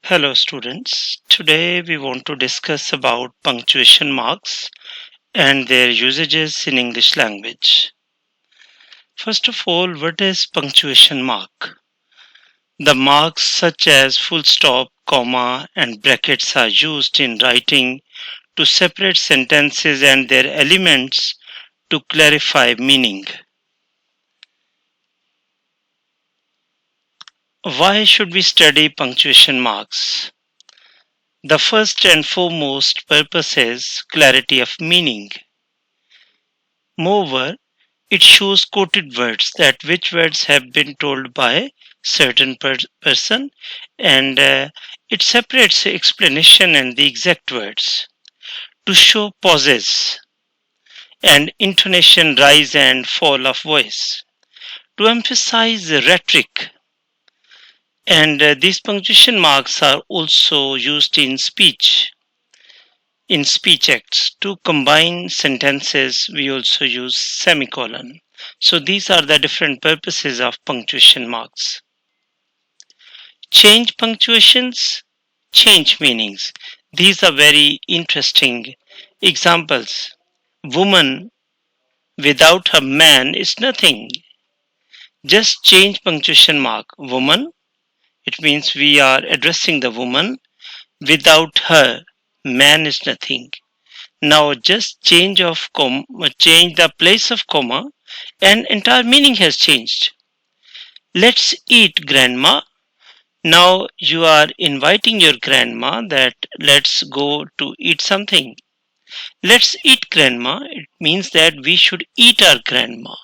Hello students. Today we want to discuss about punctuation marks and their usages in English language. First of all, what is punctuation mark? The marks such as full stop, comma and brackets are used in writing to separate sentences and their elements to clarify meaning. Why should we study punctuation marks? The first and foremost purpose is clarity of meaning. Moreover, it shows quoted words, that which words have been told by certain person, and it separates explanation and the exact words. To show pauses and intonation, rise and fall of voice. To emphasize rhetoric. And these punctuation marks are also used in speech. In speech acts, to combine sentences, we also use semicolon. So these are the different purposes of punctuation marks. Change punctuations, change meanings. These are very interesting examples. Woman without her man is nothing. Just change punctuation mark. Woman, it means we are addressing the woman. Without her, man is nothing. Now just change the place of comma and entire meaning has changed. Let's eat, grandma. Now you are inviting your grandma that let's go to eat something. Let's eat, grandma. It means that we should eat our grandma.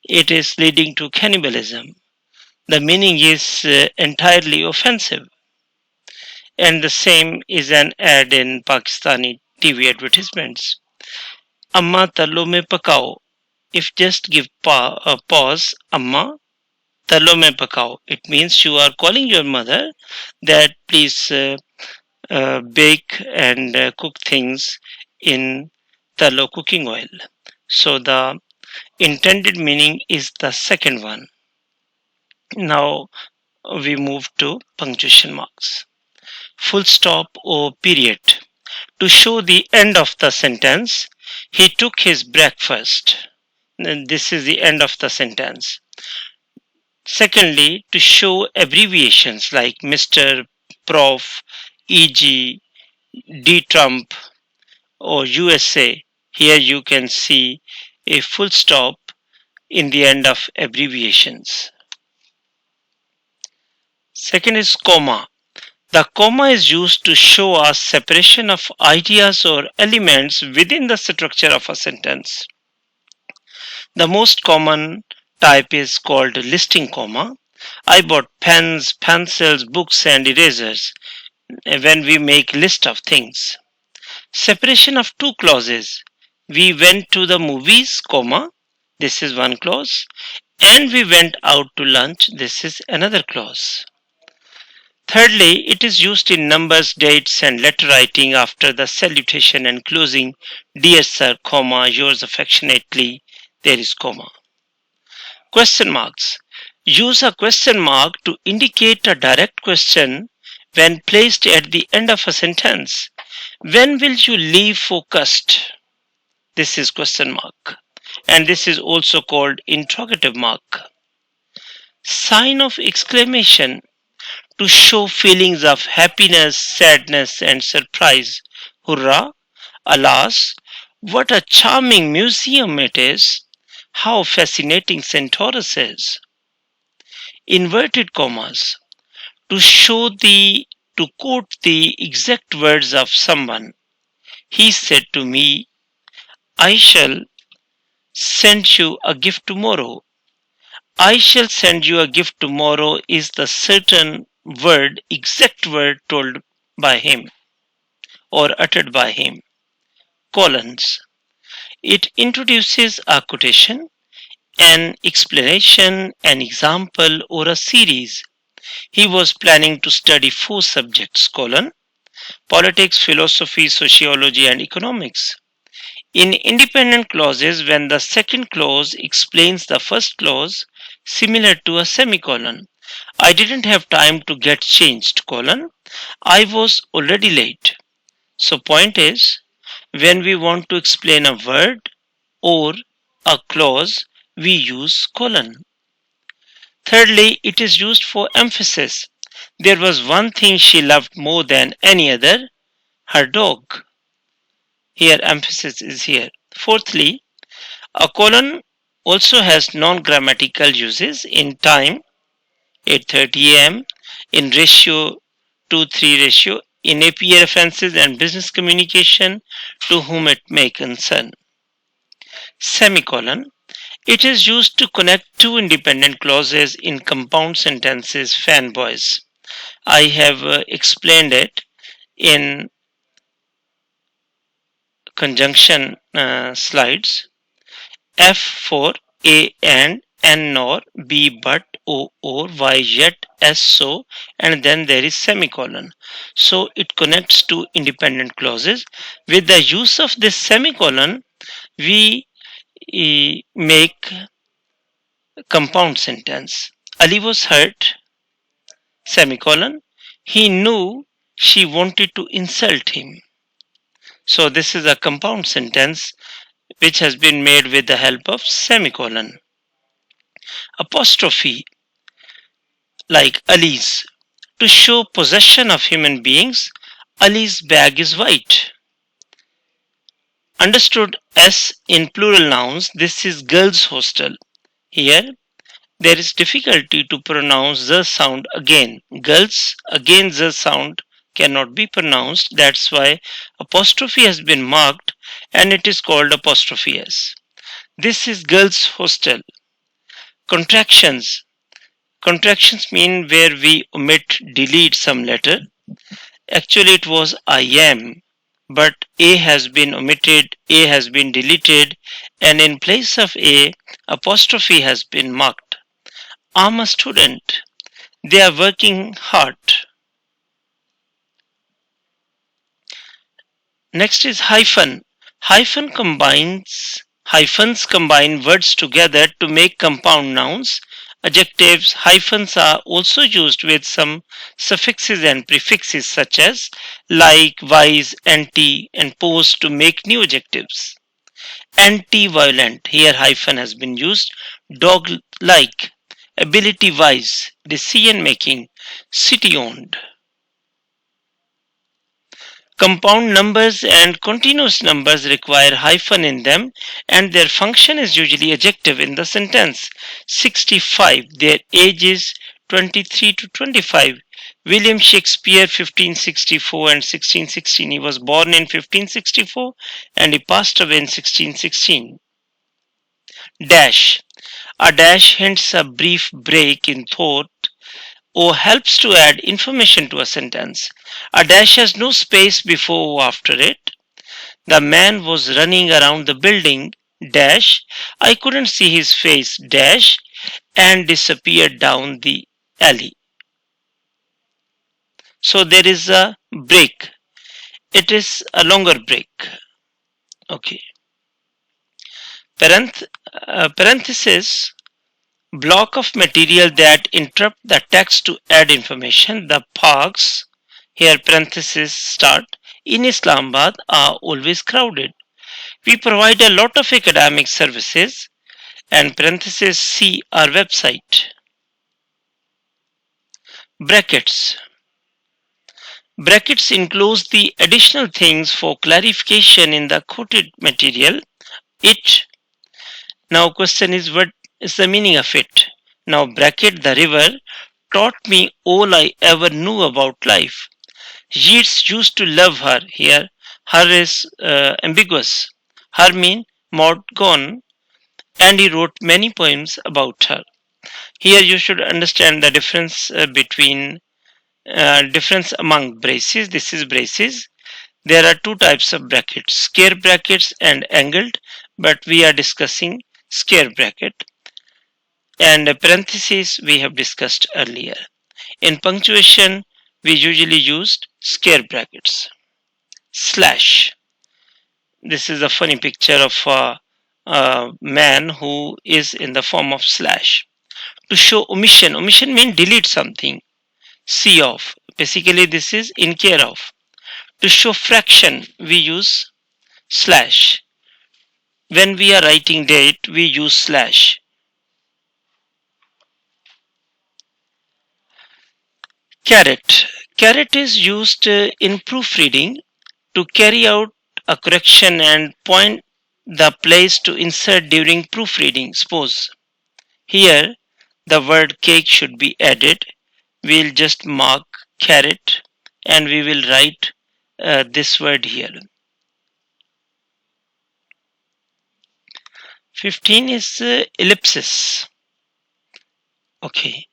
It is leading to cannibalism. The meaning is entirely offensive. And the same is an ad in Pakistani TV advertisements. Amma talo mein pakao. If just give a pause, Amma talo mein pakao. It means you are calling your mother that please bake and cook things in talo cooking oil. So the intended meaning is the second one. Now we move to punctuation marks. Full stop or period. To show the end of the sentence, he took his breakfast. And this is the end of the sentence. Secondly, to show abbreviations like Mr., Prof, EG, D Trump or USA. Here you can see a full stop in the end of abbreviations. Second is comma. The comma is used to show us separation of ideas or elements within the structure of a sentence. The most common type is called listing comma. I bought pens, pencils, books and erasers when we make list of things. Separation of two clauses. We went to the movies, comma. This is one clause. And we went out to lunch. This is another clause. Thirdly, it is used in numbers, dates and letter writing after the salutation and closing. Dear sir, comma, yours affectionately. There is comma. Question marks. Use a question mark to indicate a direct question when placed at the end of a sentence. When will you leave focused? This is question mark. And this is also called interrogative mark. Sign of exclamation. To show feelings of happiness, sadness and surprise. Hurrah! Alas! What a charming museum it is! How fascinating Centaurus is! Inverted commas. To quote the exact words of someone. He said to me, I shall send you a gift tomorrow. I shall send you a gift tomorrow is the certain word, exact word told by him or uttered by him. Colons. It introduces a quotation, an explanation, an example or a series. He was planning to study 4 subjects, colon, politics, philosophy, sociology and economics. In independent clauses, when the second clause explains the first clause, similar to a semicolon, I didn't have time to get changed, colon. I was already late. So point is, when we want to explain a word or a clause, we use colon. Thirdly, it is used for emphasis. There was one thing she loved more than any other, her dog. Here emphasis is here. Fourthly, a colon also has non-grammatical uses in time, 8:30 a.m., in ratio 2:3 ratio, in APA references and business communication, to whom it may concern. Semicolon. It is used to connect two independent clauses in compound sentences, fanboys. I have explained it in conjunction slides. F for A and, N nor, B but, O or, Y yet, S so, and then there is semicolon. So it connects two independent clauses. With the use of this semicolon, we make compound sentence. Ali was hurt, semicolon. He knew she wanted to insult him. So this is a compound sentence which has been made with the help of semicolon. Apostrophe, like Ali's. To show possession of human beings, Ali's bag is white. Understood as in plural nouns, this is girls' hostel. Here, there is difficulty to pronounce the sound again. Girls, again the sound cannot be pronounced. That's why apostrophe has been marked and it is called apostrophe S. This is girls' hostel. Contractions. Contractions mean where we omit, delete some letter. Actually, it was I am, but A has been omitted, A has been deleted, and in place of A, apostrophe has been marked. I'm a student. They are working hard. Next is hyphen. Hyphens combine words together to make compound nouns. Adjectives, hyphens are also used with some suffixes and prefixes such as like, wise, anti, and post to make new adjectives. Anti-violent, here hyphen has been used. Dog-like, ability-wise, decision-making, city-owned. Compound numbers and continuous numbers require hyphen in them and their function is usually adjective in the sentence. 65, their age is 23 to 25. William Shakespeare 1564 and 1616. He was born in 1564 and he passed away in 1616. Dash. A dash hints a brief break in thought or helps to add information to a sentence. A dash has no space before or after it. The man was running around the building, dash. I couldn't see his face, dash, and disappeared down the alley. So there is a break. It is a longer break. Okay. Parenthesis, block of material that interrupt the text to add information. The parks, here parentheses start, in Islamabad are always crowded. We provide a lot of academic services and parentheses see our website. Brackets. Brackets enclose the additional things for clarification in the quoted material. It. Now question is what is the meaning of it? Now bracket, the river taught me all I ever knew about life. Yeats used to love her. Here her is ambiguous. Her mean Maud Gonne and he wrote many poems about her. Here you should understand the difference difference among braces. This is braces. There are two types of brackets, square brackets and angled, but we are discussing square bracket. And parentheses we have discussed earlier. In punctuation, we usually used square brackets. Slash. This is a funny picture of a man who is in the form of slash. To show omission, omission means delete something. C of, basically this is in care of. To show fraction, we use slash. When we are writing date, we use slash. Caret. Caret is used in proofreading to carry out a correction and point the place to insert during proofreading. Suppose here the word cake should be added. We'll just mark caret and we will write this word here. 15 is ellipsis. Okay.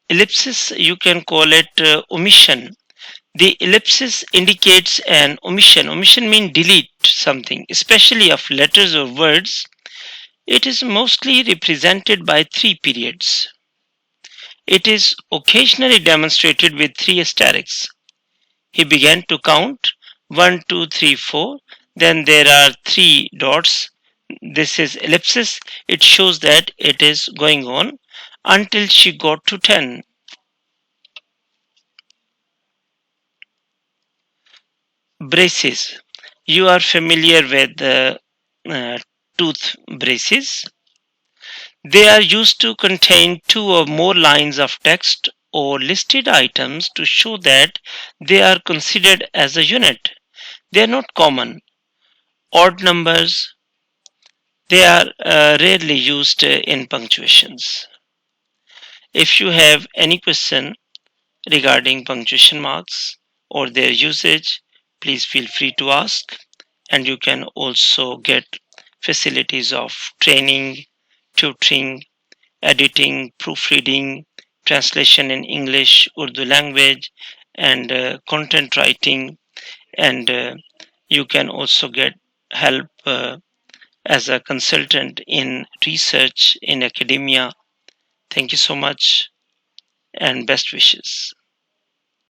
Ellipsis, you can call it omission. The ellipsis indicates an omission. Omission means delete something, especially of letters or words. It is mostly represented by three periods. It is occasionally demonstrated with three asterisks. He began to count 1, 2, 3, 4. Then there are three dots. This is ellipsis. It shows that it is going on until she got to 10. Braces. You are familiar with the tooth braces. They are used to contain two or more lines of text or listed items to show that they are considered as a unit. They are not common. Odd numbers, they are rarely used in punctuations. If you have any question regarding punctuation marks or their usage, please feel free to ask, and you can also get facilities of training, tutoring, editing, proofreading, translation in English, Urdu language, and content writing. And you can also get help as a consultant in research in academia. Thank you so much and best wishes.